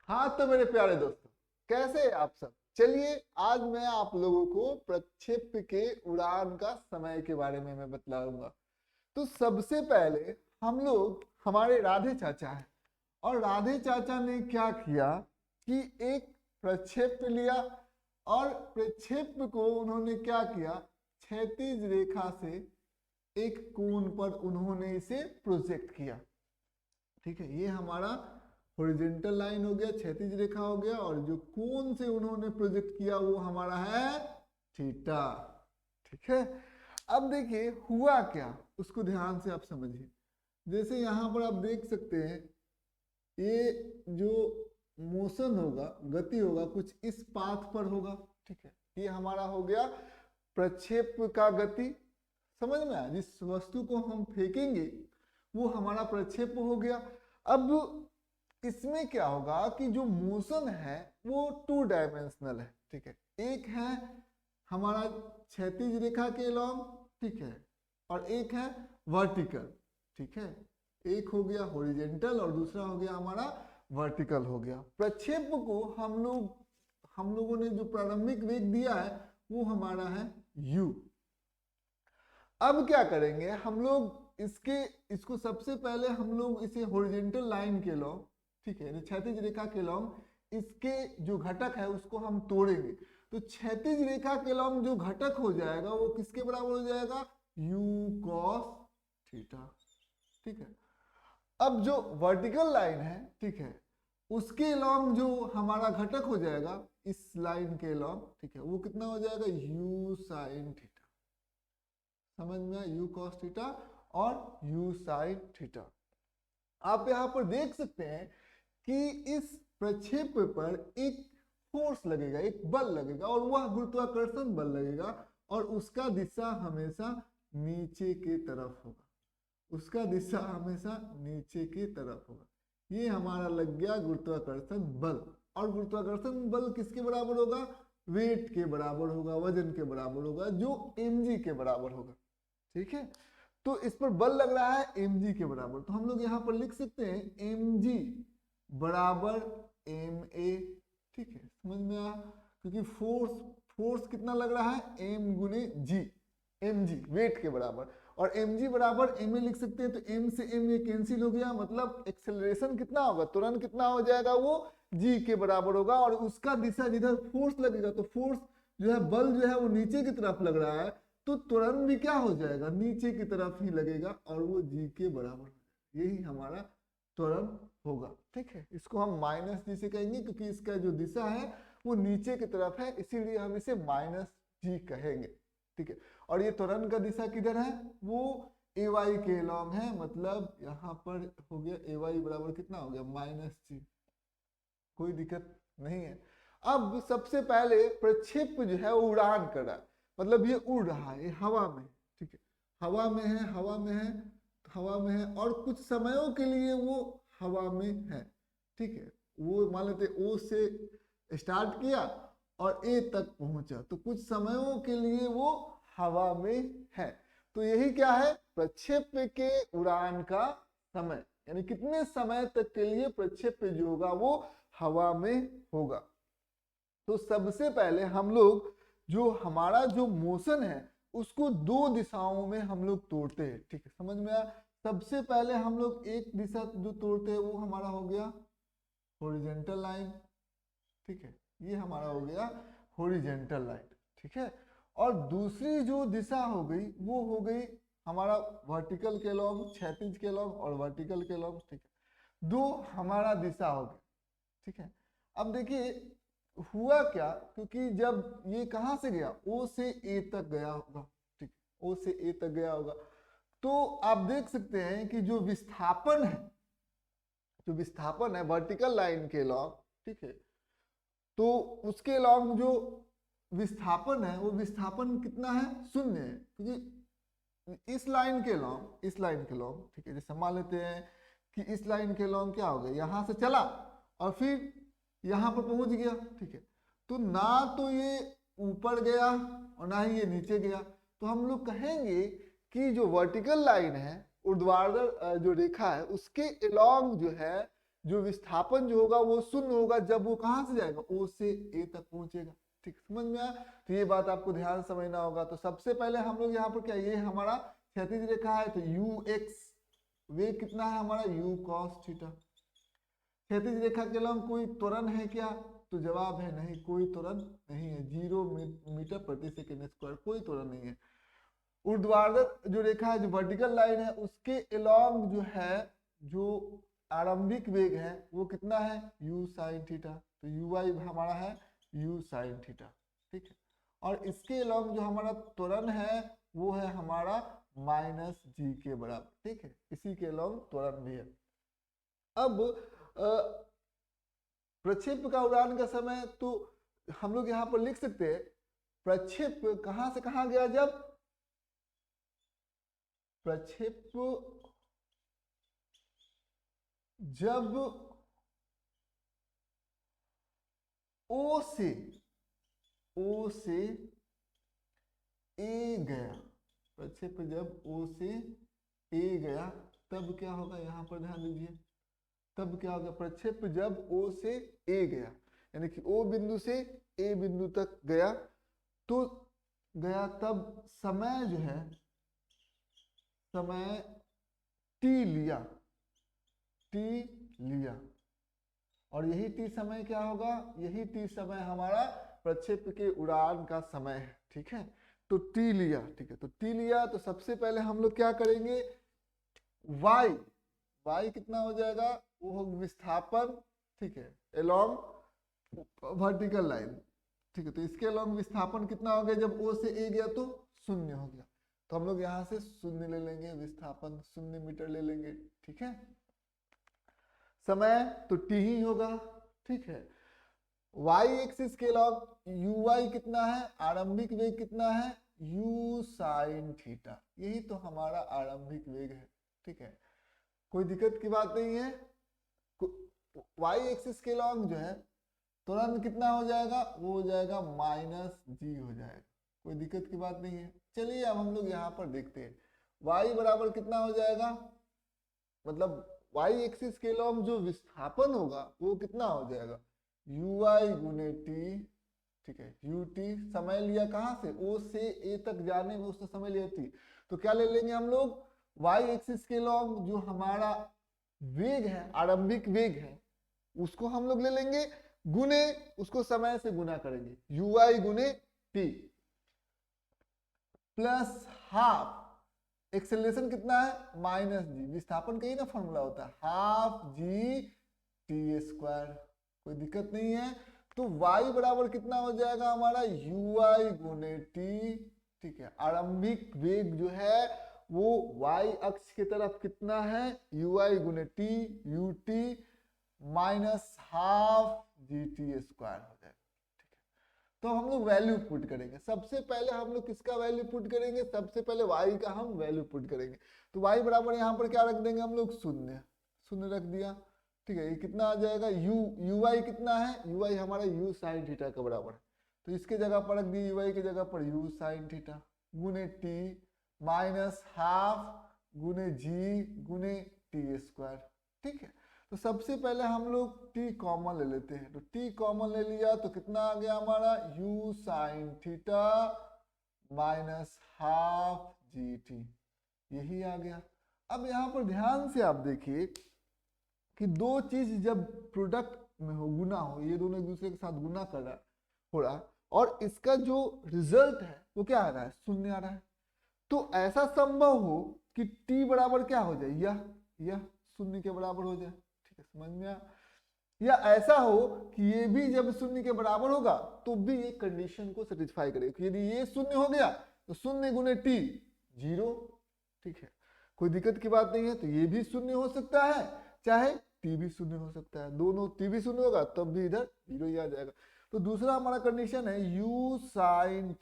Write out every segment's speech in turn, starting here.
हाँ तो मेरे प्यारे दोस्तों, कैसे हैं आप सब। चलिए आज मैं आप लोगों को प्रक्षेप्य के उड़ान का समय के बारे में मैं बतलाऊंगा। तो सबसे पहले हम लोग हमारे राधे चाचा हैं, और राधे चाचा ने क्या किया कि एक प्रक्षेप्य लिया, और प्रक्षेप्य को उन्होंने क्या किया, क्षैतिज रेखा से एक कोण पर उन्होंने इसे प्रोजेक्ट किया। ठीक है, ये हमारा हॉरिजॉन्टल लाइन हो गया, क्षैतिज रेखा हो गया, और जो कोण से उन्होंने प्रोजेक्ट किया वो हमारा है थीटा। ठीक है, अब देखिए हुआ क्या, उसको ध्यान से आप समझिए। जैसे यहां पर आप देख सकते हैं, ये जो मोशन होगा, गति होगा, कुछ इस पाथ पर होगा। ठीक है, ये हमारा हो गया प्रक्षेप का गति। समझ में आया, जिस वस्तु को हम फेंकेंगे वो हमारा प्रक्षेप हो गया। अब इसमें क्या होगा कि जो मोशन है वो टू डायमेंशनल है। ठीक है, एक है हमारा क्षैतिज रेखा के लॉन्ग, ठीक है, और एक है वर्टिकल। ठीक है, एक हो गया हॉरिजॉन्टल और दूसरा हो गया हमारा वर्टिकल हो गया। प्रक्षेप को हम लोगों ने जो प्रारंभिक वेग दिया है वो हमारा है u। अब क्या करेंगे हम लोग, इसको सबसे पहले हम लोग इसे हॉरिजॉन्टल लाइन के लॉन्ग, ठीक है, क्षैतिज रेखा के लॉन्ग इसके जो घटक है उसको हम तोड़ेंगे। तो क्षैतिज रेखा के लॉन्ग जो घटक हो जाएगा वो किसके बराबर हो जाएगा, u cos थीटा। ठीक है, अब जो वर्टिकल लाइन है, ठीक है, उसके लॉन्ग जो हमारा घटक हो जाएगा इस लाइन के लॉन्ग, ठीक है, वो कितना हो जाएगा, u sin थीटा। समझ में, u cos थीटा और u sin थीटा। आप यहां पर देख सकते हैं कि इस प्रक्षेप पर एक फोर्स लगेगा, एक बल लगेगा, और वह गुरुत्वाकर्षण बल लगेगा, और उसका दिशा हमेशा नीचे की तरफ होगा। उसका दिशा हमेशा नीचे की तरफ होगा। ये हमारा लग गया गुरुत्वाकर्षण बल। और गुरुत्वाकर्षण बल किसके बराबर होगा, वेट के बराबर होगा, वजन के बराबर होगा, जो mg के बराबर होगा। ठीक है, तो इस पर बल लग रहा है mg के बराबर, तो हम लोग यहां पर लिख सकते हैं mg बराबर ma। ठीक है, समझ में आया, क्योंकि फोर्स कितना लग रहा है, m गुने g, mg वेट के बराबर, और mg बराबर ma लिख सकते हैं। तो m से m ये कैंसिल हो गया, मतलब एक्सेलरेशन कितना होगा, तुरंत कितना हो जाएगा, वो g के बराबर होगा। और उसका दिशा जिधर फोर्स लगेगा, तो फोर्स जो है, बल जो है वो नीचे की तरफ लग रहा है, तो त्वरण भी क्या हो जाएगा, नीचे की तरफ ही लगेगा, और वो g के बराबर। यही हमारा त्वरण होगा। ठीक है, इसको हम माइनस जी से कहेंगे, क्योंकि इसका जो दिशा है वो नीचे की तरफ है, इसीलिए हम इसे माइनस जी कहेंगे। ठीक है, और ये त्वरण का दिशा किधर है, वो ए वाई के लॉन्ग है, मतलब यहाँ पर हो गया ए वाई बराबर कितना हो गया, माइनस जी। कोई दिक्कत नहीं है। अब सबसे पहले प्रक्षेप जो है वो उड़ान कर रहा है, मतलब ये उड़ रहा है, ये हवा में। ठीक है, हवा में है, हवा में है, हवा में है, और कुछ समयों के लिए वो हवा में है। ठीक है, वो मान लेते ओ से स्टार्ट किया और ए तक पहुंचा, तो कुछ समयों के लिए वो हवा में है। तो यही क्या है, प्रक्षेप के उड़ान का समय, यानी कितने समय तक के लिए प्रक्षेप जो होगा वो हवा में होगा। तो सबसे पहले हम लोग जो हमारा जो मोशन है उसको दो दिशाओं में हम लोग तोड़ते हैं। ठीक है, समझ में आया। सबसे पहले हम लोग एक दिशा जो तोड़ते हैं वो हमारा हो गया हॉरिजॉन्टल लाइन। ठीक है, ये हमारा हो गया हॉरिजॉन्टल लाइन। ठीक है, और दूसरी जो दिशा हो गई वो हो गई हमारा वर्टिकल के लॉन्ग, क्षैतिज के लॉन्ग और वर्टिकल के लॉन्ग। ठीक है, दो हमारा दिशा हो गई। ठीक है, अब देखिए हुआ क्या, क्योंकि जब ये कहां से गया, ओ से ए तक गया होगा। ठीक, ओ से ए तक गया होगा, तो आप देख सकते हैं कि जो विस्थापन है, जो विस्थापन है वर्टिकल लाइन के लॉन्ग, ठीक है, तो उसके लॉन्ग जो विस्थापन है वो विस्थापन कितना है, शून्य है, क्योंकि इस लाइन के लॉन्ग, इस लाइन के लॉन्ग, ठीक है, जैसे मान लेते हैं कि इस लाइन के लॉन्ग क्या हो गया, यहां से चला और फिर यहां पर पहुंच गया। ठीक है, तो ना तो ये ऊपर गया और ना ही ये नीचे गया, तो हम लोग कहेंगे कि जो वर्टिकल लाइन है, ऊर्ध्वाधर जो रेखा है उसके अलोंग जो है जो विस्थापन जो होगा वो शून्य होगा जब वो कहां से जाएगा, ओ से ए तक पहुंचेगा। ठीक, समझ में आया? तो ये बात आपको ध्यान समझना होगा। तो सबसे पहले हम लोग यहाँ पर क्या, ये हमारा क्षैतिज रेखा है, तो यू एक्स वेग कितना है हमारा, यू कॉस थीटा। क्षैतिज रेखा के लंब कोई त्वरण है क्या, तो जवाब है नहीं, कोई त्वरण नहीं है, 0 मीटर प्रति सेकेंड स्क्वायर, कोई त्वरण नहीं है। ऊर्ध्वाधर जो रेखा है, जो वर्टिकल लाइन है, उसके अलोंग जो है, जो आरंभिक वेग है वो कितना है, u साइन थीटा। तो यू आई हमारा है u साइन थीटा। ठीक है, और इसके अलोंग जो हमारा त्वरण है वो है हमारा माइनस जी के बराबर। ठीक है, इसी के अलोंग त्वरण भी है। अब प्रक्षेप का उड़ान का समय, तो हम लोग यहाँ पर लिख सकते हैं प्रक्षेप कहां से कहां गया, जब प्रक्षेप जब ओ से ए गया, प्रक्षेप जब ओ से ए गया तब क्या होगा, यहां पर ध्यान दीजिए, तब क्या होगा, प्रक्षेप जब ओ से ए गया, यानी कि ओ बिंदु से ए बिंदु तक गया, तो गया तब समय जो है, समय टी लिया, और यही टी समय क्या होगा, यही टी समय हमारा प्रक्षेप के उड़ान का समय है। ठीक है, तो टी लिया। ठीक है, तो टी लिया, तो सबसे पहले हम लोग क्या करेंगे, y कितना हो जाएगा, वो हो विस्थापन। ठीक है, अलोंग वर्टिकल लाइन। ठीक है, तो इसके अलोंग विस्थापन कितना हो गया, जब ओ से ए गया तो 0 हो गया, तो हम लोग यहाँ से 0 ले लेंगे, विस्थापन 0 मीटर ले लेंगे। ठीक है, समय तो टी ही होगा। ठीक है, y एक्सिस के लॉग यू वाई कितना है, आरंभिक वेग कितना है, u साइन थीटा, यही तो हमारा आरंभिक वेग है। ठीक है, कोई दिक्कत की बात नहीं है। y एक्सिस के लॉन्ग जो है तुरंत कितना हो जाएगा, वो हो जाएगा माइनस जी हो जाएगा, कोई दिक्कत की बात नहीं है। चलिए अब हम लोग यहाँ पर देखते हैं y बराबर कितना हो जाएगा, मतलब y एक्सिस के लॉन्ग जो विस्थापन होगा वो कितना हो जाएगा, यू आई गुने टी। ठीक है, यू टी समय लिया कहाँ से, ओ से ए तक जाने में उसने समय लिया टी, तो क्या ले लेंगे हम लोग, y एक्सिस के लॉन्ग जो हमारा वेग है, आरंभिक वेग है, उसको हम लोग ले लेंगे गुने, उसको समय से गुना करेंगे, यू आई गुने टी प्लस हाफ, एक्सेलरेशन कितना है माइनस जी, विस्थापन का ही ना फॉर्मूला होता है, हाफ जी टी स्क्वायर, कोई दिक्कत नहीं है। तो y बराबर कितना हो जाएगा हमारा, यू आई गुने टी। ठीक है, आरंभिक वेग जो है वो y अक्ष की तरफ कितना है, यू आई गुने T, U T minus half G T square हो जाएगा। ठीक है, तो हम लोग वैल्यू पुट करेंगे, सबसे पहले हम लोग किसका वैल्यू पुट करेंगे, सबसे पहले y का हम वैल्यू पुट करेंगे। तो y बराबर यहाँ पर क्या रख देंगे हम लोग, 0 रख दिया। ठीक है, ये कितना आ जाएगा, यू आई कितना है, यू आई हमारा यू साइन थीटा के बराबर है, तो इसके जगह पर रख दिए, यू आई की जगह पर यू साइन थीटा गुने टी माइनस हाफ गुने जी गुने टी स्क्वायर। ठीक है, तो सबसे पहले हम लोग t कॉमन ले लेते हैं, तो t कॉमन ले लिया तो कितना आ गया हमारा, u sine theta minus half G T, यही आ गया। अब यहाँ पर ध्यान से आप देखिए कि दो चीज जब प्रोडक्ट में हो, गुना हो, ये दोनों एक दूसरे के साथ गुना कर रहा हो रहा, और इसका जो रिजल्ट है वो क्या आ रहा है, 0 आ रहा है, तो ऐसा संभव हो कि t बराबर क्या हो जाए, यह 0 के बराबर हो जाए। ठीक है, समझ में आया, या ऐसा हो कि ये भी जब 0 के बराबर होगा तो भी ये कंडीशन को सेटिस्फाई करेगा, यदि ये 0 हो गया तो 0 गुने टी 0। ठीक है, कोई दिक्कत की बात नहीं है, तो ये भी 0 हो सकता है, चाहे टी भी 0 हो सकता है, दोनों टी भी 0 होगा तब भी इधर 0 ही आ जाएगा। तो दूसरा हमारा कंडीशन है u sine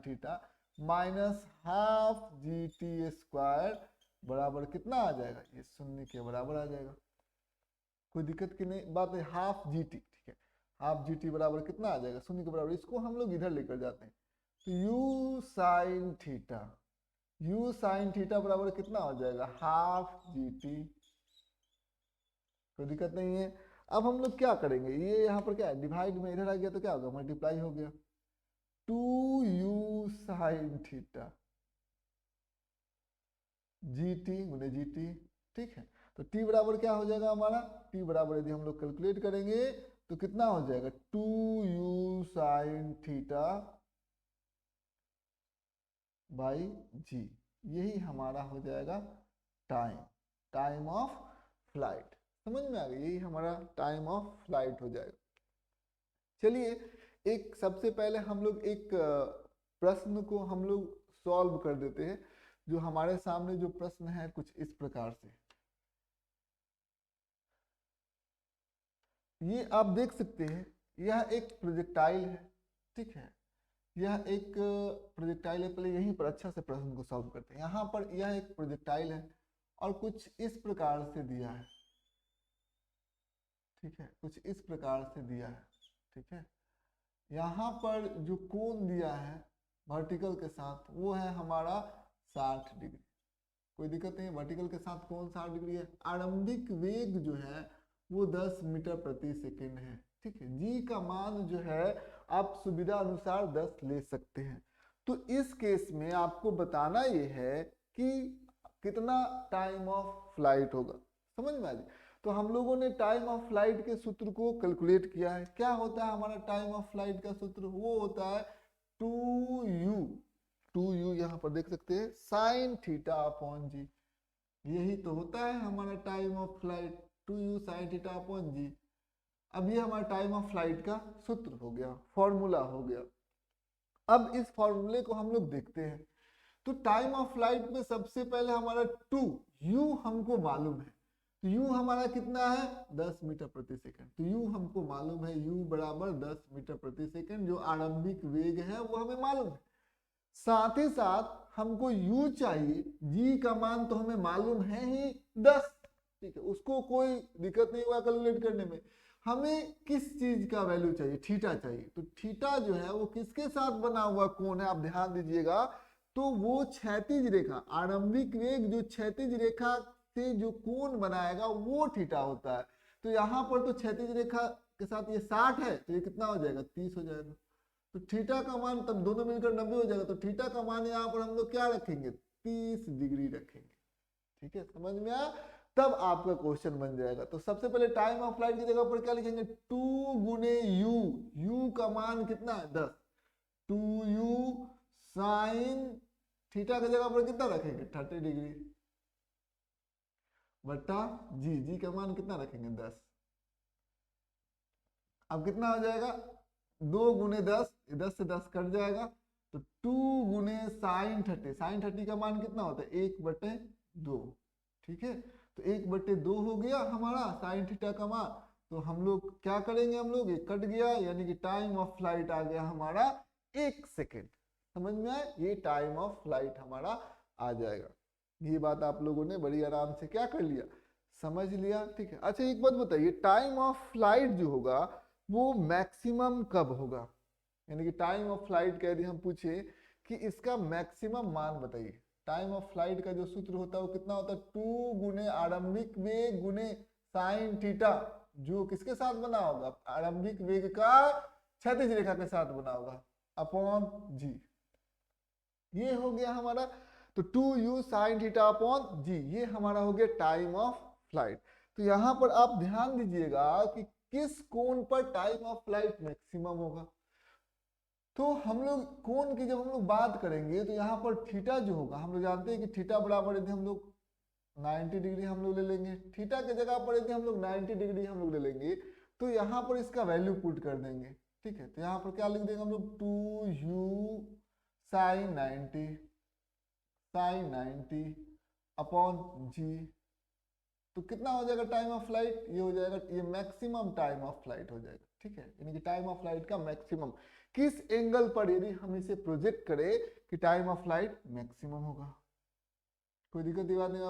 theta minus half G T square बराबर कितना आ जाएगा, ये 0 के बराबर आ जाएगा, कोई दिक्कत की नहीं बात है, हाफ जी टी। ठीक है, हाफ जी टी बराबर कितना आ जाएगा, 0 के बराबर, इसको हम लोग इधर लेकर जाते हैं, तो u साइन थीटा बराबर कितना हो जाएगा, हाफ जी टी कोई दिक्कत नहीं है। अब हम लोग क्या करेंगे, ये यहाँ पर क्या है, डिवाइड में इधर आ गया तो क्या होगा, मल्टीप्लाई हो गया, 2u sine theta G T गुने जी टी। ठीक है, तो t बराबर क्या हो जाएगा हमारा, t बराबर यदि हम लोग कैलकुलेट करेंगे तो कितना हो जाएगा, 2u साइन थीटा बाई जी, यही हमारा हो जाएगा टाइम ऑफ फ्लाइट। समझ में आ गई, यही हमारा टाइम ऑफ फ्लाइट हो जाएगा। चलिए एक सबसे पहले हम लोग एक प्रश्न को हम लोग सॉल्व कर देते हैं। जो हमारे सामने जो प्रश्न है कुछ इस प्रकार से, ये आप देख सकते हैं, यह एक प्रोजेक्टाइल है। ठीक है, यह एक प्रोजेक्टाइल है। पहले यहीं पर अच्छा से प्रश्न को सॉल्व करते हैं। यहाँ पर यह एक प्रोजेक्टाइल है और कुछ इस प्रकार से दिया है। ठीक है, कुछ इस प्रकार से दिया है। ठीक है, यहाँ पर जो कोण दिया है वर्टिकल के साथ वो है हमारा 60 डिग्री। कोई दिक्कत नहीं, वर्टिकल के साथ कोण 60 डिग्री है। आरंभिक वेग जो है वो 10 मीटर प्रति सेकेंड है। ठीक है, जी का मान जो है आप सुविधा अनुसार 10 ले सकते हैं। तो इस केस में आपको बताना ये है कि कितना टाइम ऑफ फ्लाइट होगा। समझ में आ गई। तो हम लोगों ने टाइम ऑफ फ्लाइट के सूत्र को कैलकुलेट किया है। क्या होता है हमारा टाइम ऑफ फ्लाइट का सूत्र, वो होता है 2u यहाँ पर देख सकते हैं साइन थीटा अपॉन जी। यही तो होता है हमारा time of flight, 2u sine theta upon g. अब ये हमारा टाइम ऑफ फ्लाइट का सूत्र हो गया, फॉर्मूला हो गया। अब इस फॉर्मूले को हम लोग देखते हैं। तो टाइम ऑफ फ्लाइट में सबसे पहले हमारा 2u हमको मालूम है। तो u हमारा कितना है, 10 मीटर प्रति सेकंड। तो u हमको मालूम है, u बराबर 10 मीटर प्रति सेकंड, जो आरंभिक वेग है वो हमें मालूम है। साथ ही साथ हमको u चाहिए, g का मान तो हमें मालूम है ही 10। ठीक है, उसको कोई दिक्कत नहीं हुआ कैलकुलेट करने में। हमें किस चीज का वैल्यू चाहिए, थीटा चाहिए। तो थीटा जो है वो किसके साथ बना हुआ कोण है, आप ध्यान दीजिएगा। तो वो क्षैतिज रेखा, आरंभिक वेग जो क्षैतिज रेखा से जो कोण बनाएगा वो थीटा होता है। तो यहाँ पर तो क्षैतिज रेखा के साथ ये 60 है, तो ये कितना हो जाएगा, 30 हो जाएगा। तो थीटा का मान तब दोनों मिलकर 90 हो जाएगा। तो थीटा का मान यहाँ पर हम लोग क्या रखेंगे, 30 डिग्री रखेंगे। ठीक है, समझ में आया। तब आपका क्वेश्चन बन जाएगा। तो सबसे पहले टाइम ऑफ फ्लाइट की जगह पर क्या लिखेंगे, 2 गुने u का मान कितना है, 10। 2u साइन थीटा की जगह पर कितना रखेंगे, 30 डिग्री बटा जी का मान कितना रखेंगे, 10। अब कितना हो जाएगा, 2 गुने 10, 10 से 10 कट जाएगा। तो 2 गुने साइन 30, साइन 30 का मान कितना होता है, 1/2। ठीक है, तो 1/2 हो गया हमारा साइन थीटा का मान। तो हम लोग क्या करेंगे, हम लोग ये कट गया, यानी कि टाइम ऑफ फ्लाइट आ गया हमारा 1 सेकेंड। समझ में आया, ये टाइम ऑफ फ्लाइट हमारा आ जाएगा। ये बात आप लोगों ने बड़ी आराम से क्या कर लिया, समझ लिया। ठीक है, अच्छा एक बात बताइए, टाइम ऑफ फ्लाइट जो होगा वो मैक्सिमम कब होगा, यानी कि टाइम ऑफ फ्लाइट का यदि हम पूछे कि इसका मैक्सिमम मान बताइए। टाइम ऑफ फ्लाइट का जो सूत्र होता है वो कितना होता है, 2 गुने आरंभिक वेग गुने साइन थीटा, जो किसके साथ बना होगा, आरंभिक वेग का क्षैतिज रेखा के साथ बना होगा, अपॉन जी। ये हो गया हमारा। तो 2u साइन थीटा अपॉन जी, ये हमारा हो गया टाइम ऑफ फ्लाइट। तो यहाँ पर आप ध्यान दीजिएगा कि किस कोण पर टाइम ऑफ फ्लाइट मैक्सिमम होगा। तो हम लोग कोण की जब हम लोग बात करेंगे तो यहाँ पर थीटा जो होगा, हम लोग जानते हैं कि थीटा बराबर यदि हम लोग 90 डिग्री हम लोग ले लेंगे, थीटा की जगह पर यदि हम लोग 90 डिग्री हम लोग ले लेंगे, तो यहाँ पर इसका वैल्यू पुट कर देंगे। ठीक है, तो यहाँ पर क्या लिख देंगे हम लोग, 2u साइन 90 अपॉन जी। तो कितना हो जाएगा टाइम ऑफ फ्लाइट, ये हो जाएगा, ये मैक्सिमम टाइम ऑफ फ्लाइट हो जाएगा। ठीक है, यानी कि टाइम ऑफ फ्लाइट का मैक्सिमम किस एंगल पर यदि हम इसे प्रोजेक्ट करें कि टाइम ऑफ फ्लाइट मैक्सिमम होगा। कोई दिक्कत की बात नहीं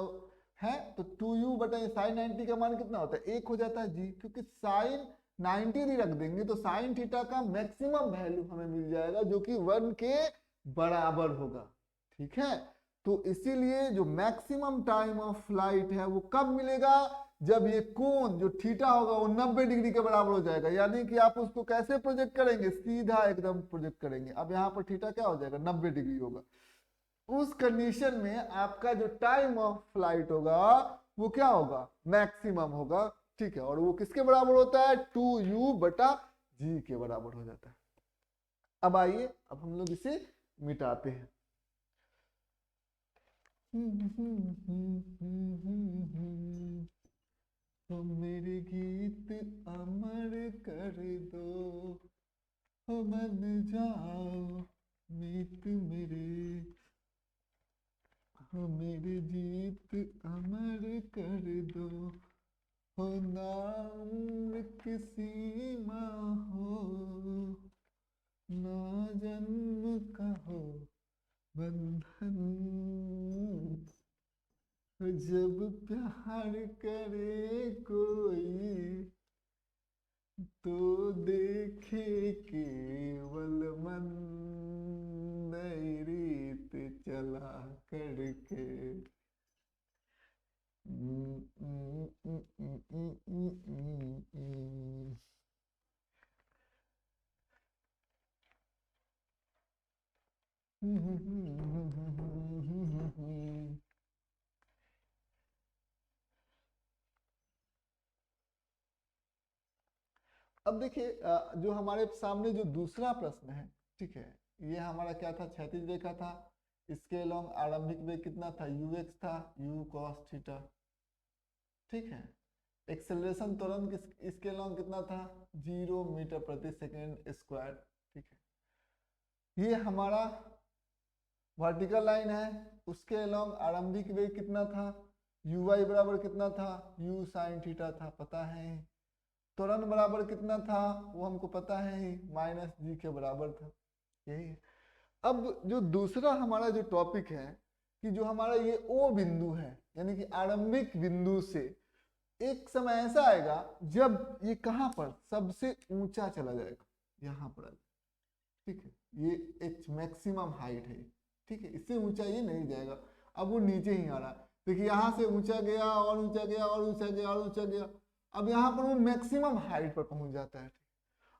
है। तो 2u बटा साइन 90 का मान कितना होता है, 1 हो जाता है जी, क्योंकि साइन 90 यदि रख देंगे तो साइन थीटा का मैक्सिमम वैल्यू हमें मिल जाएगा, जो कि 1 के बराबर होगा। ठीक है, तो इसीलिए जो मैक्सिमम टाइम ऑफ फ्लाइट है वो कब मिलेगा, जब ये कोण जो थीटा होगा वो 90 डिग्री के बराबर हो जाएगा, यानी कि आप उसको कैसे प्रोजेक्ट करेंगे, सीधा एकदम प्रोजेक्ट करेंगे। अब यहाँ पर थीटा क्या हो जाएगा, 90 डिग्री होगा। उस कंडीशन में आपका जो टाइम ऑफ फ्लाइट होगा वो क्या होगा, मैक्सिमम होगा, ठीक है। और वो किसके बराबर होता है, 2u/g के बराबर हो जाता है। अब आइए, अब हम लोग इसे मिटाते हैं। तो मेरे गीत अमर कर दो, हो मन जाओ मीत मेरे, हो मेरे गीत अमर कर दो, हो नाम किसी माँ हो, ना जन्म का हो बंधन, जब प्यार करे कोई तो देखे केवल मन, नई रीत चला करके। अब देखिए, जो हमारे सामने जो दूसरा प्रश्न है, ठीक है, ये हमारा क्या था, क्षैतिज रेखा था, इसके लॉन्ग आरंभिक वेग कितना था, ux था, u cos थीटा, ठीक है। एक्सेलरेशन त्वरण इसके लॉन्ग कितना था, 0 मीटर प्रति सेकेंड स्क्वायर, ठीक है। ये हमारा वर्टिकल लाइन है, उसके लॉन्ग आरंभिक वेग कितना था, uy बराबर कितना था, u साइन थीटा था, पता है। त्वरण बराबर कितना था, वो हमको पता है ही, -g के बराबर था, यही है। अब जो दूसरा हमारा जो टॉपिक है कि जो हमारा ये O बिंदु है, यानी कि आरंभिक बिंदु से एक समय ऐसा आएगा जब ये कहां पर सबसे ऊंचा चला जाएगा, यहां पर आएगा, ठीक है। ये एक मैक्सिमम हाइट है, ठीक है, इससे ऊंचा ये नहीं जाएगा। अब वो नीचे ही आ रहा है, देखिए यहां से ऊंचा गया और ऊंचा गया और ऊंचा गया और ऊंचा गया, अब यहाँ पर वो मैक्सिमम हाइट पर पहुंच जाता है।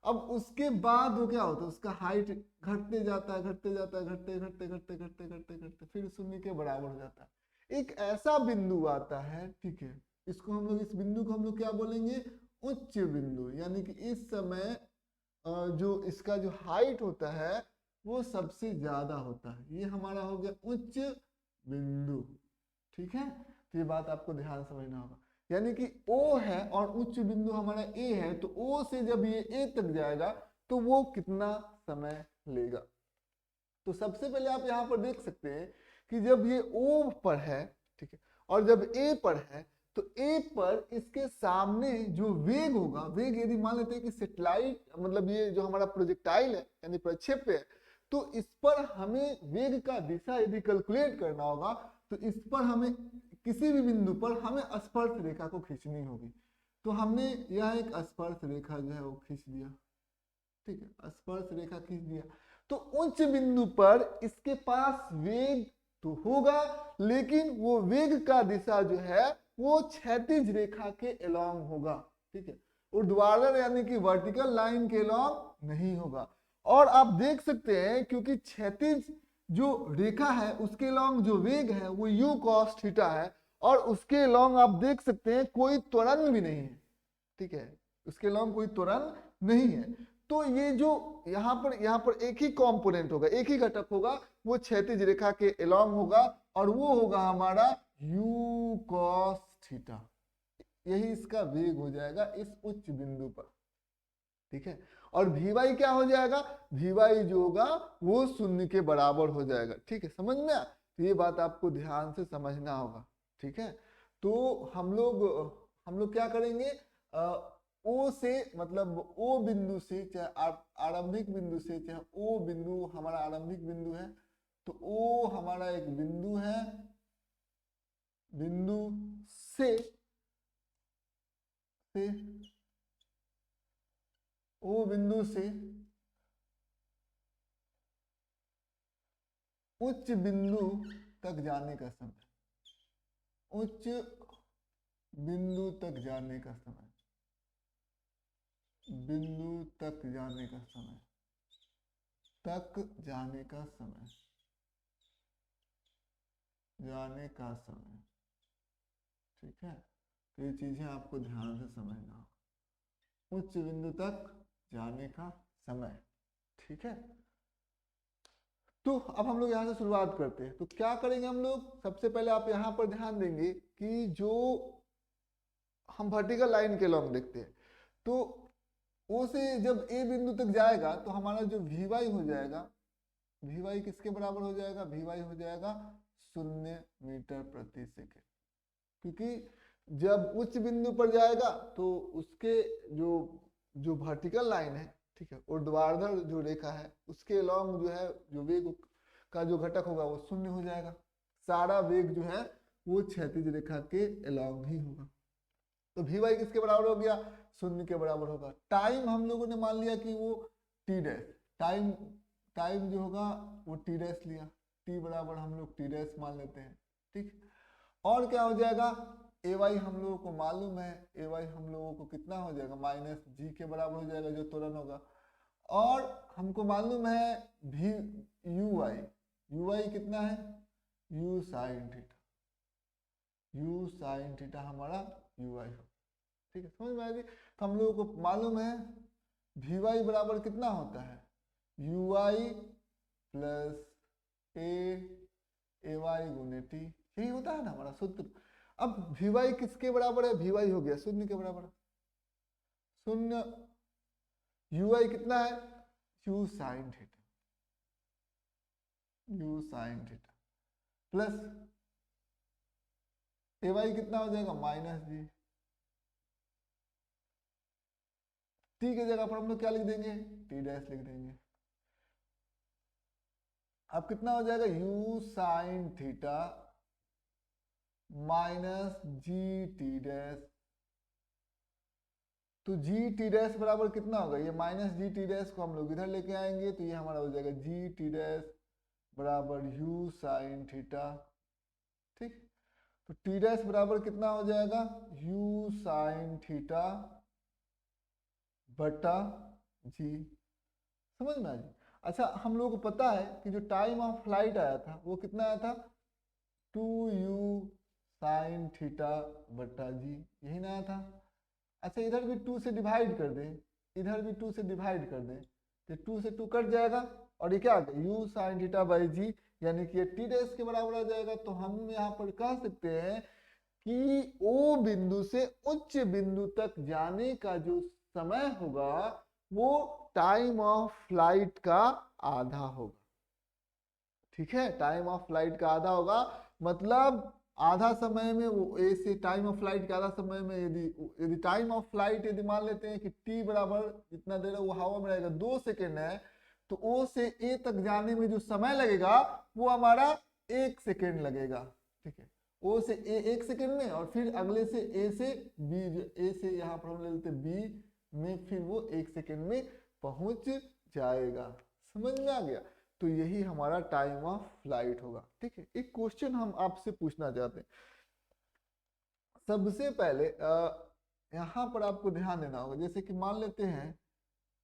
अब उसके बाद वो क्या होता है, उसका हाइट घटते जाता है, घटते जाता है, घटते घटते घटते घटते घटते घटते फिर शून्य के बराबर हो जाता है। एक ऐसा बिंदु आता है, ठीक है, इसको हम लोग, इस बिंदु को हम लोग क्या बोलेंगे, उच्च बिंदु, यानी कि इस समय जो इसका जो हाइट होता है वो सबसे ज्यादा होता है, ये हमारा हो गया उच्च बिंदु, ठीक है। तो ये बात आपको ध्यान समझना होगा, यानी कि O है और उच्च बिंदु हमारा A है, तो O से जब ये A तक जाएगा तो वो कितना समय लेगा। तो सबसे पहले आप यहाँ पर देख सकते हैं कि जब ये O पर है, ठीक है, और जब A पर है, तो A पर इसके सामने जो वेग होगा, वेग यदि मान लेते हैं कि सेटेलाइट, मतलब ये जो हमारा प्रोजेक्टाइल है यानी प्रक्षेप्य है, तो इस पर हमें वेग का दिशा यदि कैलकुलेट करना होगा तो इस पर हमें किसी भी बिंदु पर हमें स्पर्श रेखा को खींचनी होगी। तो हमने यह एक स्पर्श रेखा जो है वो खींच दिया, ठीक है, स्पर्श रेखा खींच दिया। तो उच्च बिंदु पर इसके पास वेग तो होगा, लेकिन वो वेग का दिशा जो है वो क्षैतिज रेखा के अलोंग होगा, ठीक है, ऊर्ध्वाधर यानी कि वर्टिकल लाइन के अलोंग नहीं होगा। और आप देख सकते हैं क्योंकि क्षैतिज जो रेखा है उसके लॉन्ग जो वेग है वो u cos थीटा है, और उसके लॉन्ग आप देख सकते हैं कोई त्वरण भी नहीं है, ठीक है, उसके लॉन्ग कोई त्वरण नहीं है। तो ये जो यहाँ पर एक ही कंपोनेंट होगा, एक ही घटक होगा, वो क्षैतिज रेखा के अलोंग होगा, और वो होगा हमारा u cos थीटा, यही इसका वेग हो जाएगा इस उच्च बिंदु पर, ठीक है। और Vy क्या हो जाएगा, Vy जो होगा वो शून्य के बराबर हो जाएगा, ठीक है, समझ में आया। तो ये बात आपको ध्यान से समझना होगा, ठीक है। तो हम लोग क्या करेंगे, ओ से, मतलब ओ बिंदु से, चाहे आरंभिक बिंदु से, चाहे ओ बिंदु हमारा आरंभिक बिंदु है, तो ओ हमारा एक बिंदु है, बिंदु से ओ बिंदु से उच्च बिंदु तक जाने का समय, उच्च बिंदु तक जाने का समय, बिंदु तक जाने का समय, तक जाने का समय, जाने का समय। ठीक है, तो ये चीजें आपको ध्यान से समझना होगा। उच्च बिंदु तक जाने का समय। ठीक है, तो अब हम लोग यहाँ से शुरुआत करते हैं। तो क्या करेंगे हम लोग, सबसे पहले आप यहाँ पर ध्यान देंगे कि जो हम वर्टिकल लाइन के लॉन्ग देखते हैं, तो ओ से जब ए बिंदु तक जाएगा तो हमारा जो वी वाई हो जाएगा, वी वाई किसके बराबर हो जाएगा, वी वाई हो जाएगा 0 मीटर प्रति सेकेंड। क्योंकि जब उच्च बिंदु पर जाएगा तो उसके जो जो वर्टिकल लाइन है, ठीक है, ऊर्ध्वाधर जो रेखा है उसके लॉन्ग जो है जो वेग का जो घटक होगा वो 0 हो जाएगा। सारा वेग जो है वो क्षैतिज रेखा के अलॉन्ग ही होगा। तो वी वाई किसके बराबर हो गया, 0 के बराबर होगा। टाइम हम लोगों ने मान लिया कि वो टी डैश, टाइम जो होगा वो टी डैश लिया, टी बराबर हम लोग टी डैश मान लेते हैं। ठीक, और क्या हो जाएगा, ए वाई हम लोगों को मालूम है, ए वाई हम लोगों को कितना हो जाएगा, माइनस जी के बराबर हो जाएगा जो त्वरण होगा। और हमको मालूम है भी यू वाई कितना है, u sine theta, u sine theta हमारा यू वाई हो। ठीक है, समझ में आएगी। तो हम लोगों को मालूम है वी वाई बराबर कितना होता है, u y plus a y गुने टी, यही होता है ना हमारा सूत्र। अब वी वाई किसके बराबर है, वी वाई हो गया 0 के बराबर, 0, यू वाई कितना है, u sine theta, u sine theta plus a y कितना हो जाएगा, माइनस जी। टी की जगह पर हम लोग क्या लिख देंगे, टी डैश लिख देंगे। अब कितना हो जाएगा, you sine theta minus G T dash. तो जी टी डैश बराबर कितना होगा, ये माइनस जी टी डैश को हम लोग इधर लेके आएंगे तो ये हमारा हो जाएगा जी टी डैश बराबर यू साइन थीटा। ठीक, तो टी डैश बराबर कितना हो जाएगा, यू साइन थीटा बटा जी। समझ में आ गई। अच्छा, हम लोगों को पता है कि जो टाइम ऑफ फ्लाइट आया था वो कितना आया था, 2u साइन थीटा बटा जी, यही ना आया था। अच्छा, इधर भी 2 से डिवाइड कर दें, इधर भी 2 से डिवाइड कर दें तो 2 से 2 कट जाएगा और ये क्या आ गया, यू साइन थीटा बाई जी, यानी कि ये टी डैश के बराबर आ जाएगा। तो हम यहाँ पर कह सकते हैं कि ओ बिंदु से उच्च बिंदु तक जाने का जो समय होगा वो टाइम ऑफ फ्लाइट का आधा होगा। ठीक है, टाइम ऑफ फ्लाइट का आधा होगा, मतलब आधा समय में वो ए से टाइम ऑफ फ्लाइट के आधा समय में यदि टाइम ऑफ फ्लाइट यदि मान लेते हैं कि टी बराबर जितना देर वो हवा में रहेगा 2 सेकेंड है, तो ओ से ए तक जाने में जो समय लगेगा वो हमारा 1 सेकेंड लगेगा। ठीक है, ओ से ए 1 सेकेंड में, और फिर अगले से ए से बी, ए से यहाँ पर हम ले लेते बी में, फिर वो 1 सेकेंड में पहुंच जाएगा। समझ में आ गया। तो यही हमारा टाइम ऑफ फ्लाइट होगा। ठीक है, एक क्वेश्चन हम आपसे पूछना चाहते हैं। सबसे पहले यहाँ पर आपको ध्यान देना होगा, जैसे कि मान लेते हैं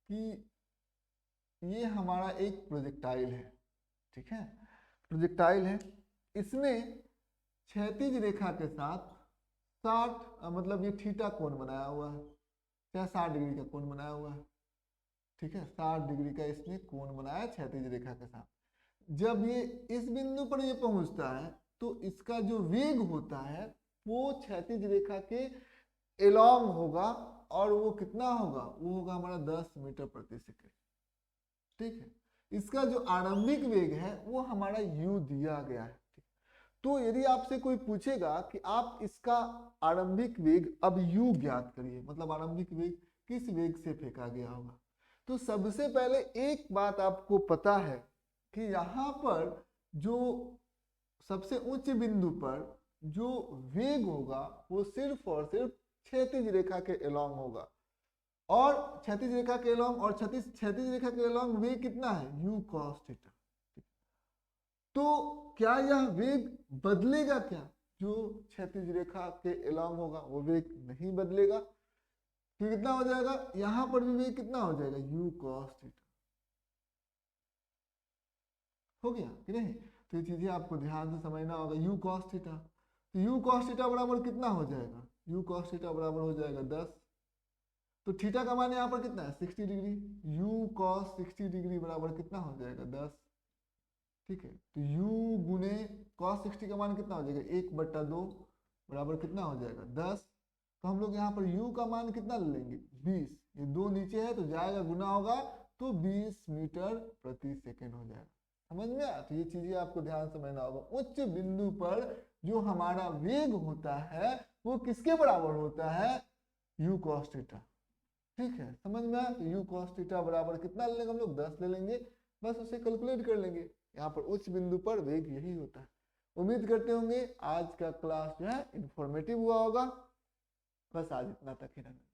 कि ये हमारा एक प्रोजेक्टाइल है। ठीक है, प्रोजेक्टाइल है, इसने क्षैतिज रेखा के साथ 60 मतलब ये थीटा कोण बनाया हुआ है, चाहे 60 डिग्री का कोण बनाया हुआ है। ठीक है, 60 डिग्री का इसने कोण बनाया क्षैतिज रेखा के साथ। जब ये इस बिंदु पर ये पहुंचता है तो इसका जो वेग होता है वो क्षैतिज रेखा के एलॉन्ग होगा, और वो कितना होगा, वो होगा हमारा 10 मीटर प्रति सेकेंड। ठीक है, इसका जो आरंभिक वेग है वो हमारा u दिया गया है। तो यदि आपसे कोई पूछेगा कि आप इसका आरंभिक वेग अब u ज्ञात करिए, मतलब आरंभिक वेग किस वेग से फेंका गया होगा, तो सबसे पहले एक बात आपको पता है कि यहाँ पर जो सबसे उच्च बिंदु पर जो वेग होगा वो सिर्फ और सिर्फ क्षैतिज रेखा के एलॉन्ग होगा, और क्षैतिज रेखा के एलॉन्ग, और क्षैतिज रेखा के एलॉन्ग वेग कितना है, u cos थीटा। तो क्या यह वेग बदलेगा क्या, जो क्षैतिज रेखा के एलॉन्ग होगा वो वेग नहीं बदलेगा। फिर कितना हो जाएगा, यहाँ पर भी वेग कितना हो जाएगा, u cos थीटा। हो गया कि नहीं? तो ये चीजें आपको ध्यान से समझना होगा। u cos थीटा, तो u cos थीटा बराबर कितना हो जाएगा, u cos थीटा बराबर हो जाएगा 10। तो थीटा का मान यहाँ पर कितना है 60 डिग्री, u cos 60 डिग्री बराबर कितना हो जाएगा 10। ठीक है, तो u गुने cos 60 का मान कितना हो जाएगा 1/2 बराबर कितना हो जाएगा 10। तो हम लोग यहाँ पर u का मान कितना ले लेंगे 20, ये 2 नीचे है तो जाएगा गुना होगा तो 20 मीटर प्रति सेकेंड हो जाएगा। समझ में आया? तो ये चीजें आपको ध्यान समझना होगा। उच्च बिंदु पर जो हमारा वेग होता है वो किसके बराबर होता है, u cos थीटा। ठीक है, समझ में आया? तो u cos थीटा बराबर कितना ले लेंगे हम लोग 10 ले लेंगे, बस उसे कैलकुलेट कर लेंगे। यहाँ पर उच्च बिंदु पर वेग यही होता है। उम्मीद करते होंगे आज का क्लास जो है इंफॉर्मेटिव हुआ होगा। बस आज इतना तक ही रहना।